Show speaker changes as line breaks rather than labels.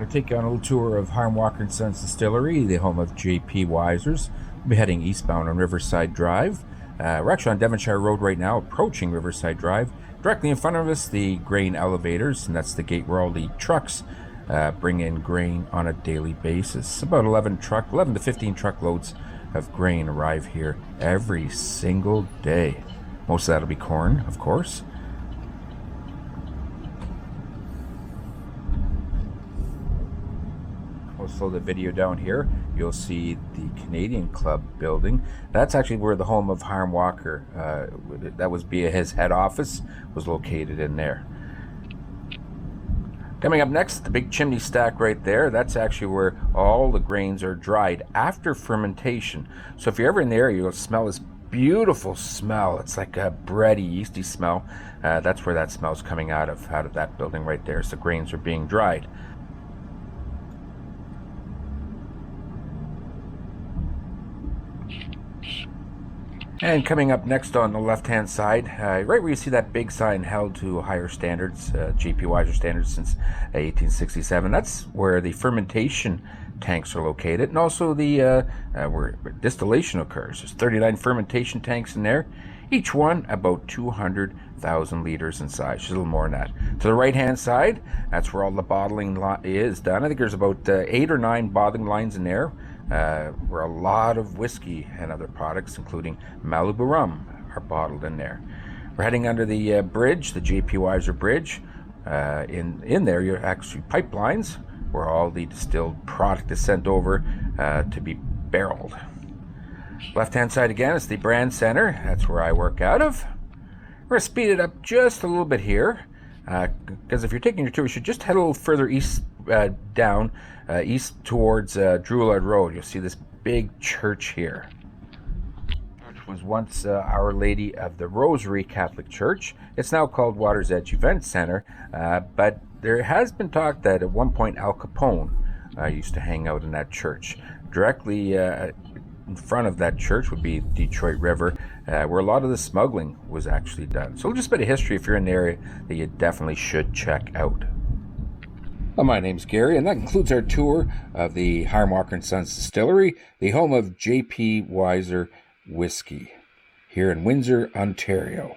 We'll take you on a little tour of Hiram Walker Sons Distillery, the home of J.P. Wiser's. We'll be heading eastbound on Riverside Drive. We're actually on Devonshire Road right now, approaching Riverside Drive. Directly in front of us, the grain elevators, and that's the gate where all the trucks bring in grain on a daily basis. About 11 to 15 truckloads of grain arrive here every single day. Most of that will be corn, of course. We'll slow the video down here. You'll see the Canadian Club building. That's actually where the home of Hiram Walker, that was his head office, was located in there. Coming up next, the big chimney stack right there. That's actually where all the grains are dried after fermentation. So if you're ever in the area, you'll smell this beautiful smell. It's like a bready, yeasty smell. That's where that smell's coming out of that building right there. So the grains are being dried. And coming up next on the left-hand side, right where you see that big sign, held to higher standards, J.P. Wiser standards since 1867, that's where the fermentation tanks are located, and also the where distillation occurs. There's 39 fermentation tanks in there, each one about 200,000 liters in size, just a little more than that. To the right-hand side, that's where all the bottling is done. I think there's about 8 or 9 bottling lines in there, where a lot of whiskey and other products, including Malibu rum, are bottled in there. We're heading under the bridge, the J.P. Wiser Bridge. In there, you're actually pipelines where all the distilled product is sent over to be barreled. Left-hand side again is the brand center. That's where I work out of. We're going to speed it up just a little bit here, because if you're taking your tour, you should just head a little further east, east towards Drouillard Road. You'll see this big church here, which was once Our Lady of the Rosary Catholic Church. It's now called Water's Edge Event Center, but there has been talk that at one point Al Capone used to hang out in that church. Directly in front of that church would be the Detroit River, where a lot of the smuggling was actually done. So just a bit of history if you're in the area that you definitely should check out. Well, my name's Gary, and that concludes our tour of the Hiram Walker Sons Distillery, the home of J.P. Wiser Whiskey, here in Windsor, Ontario.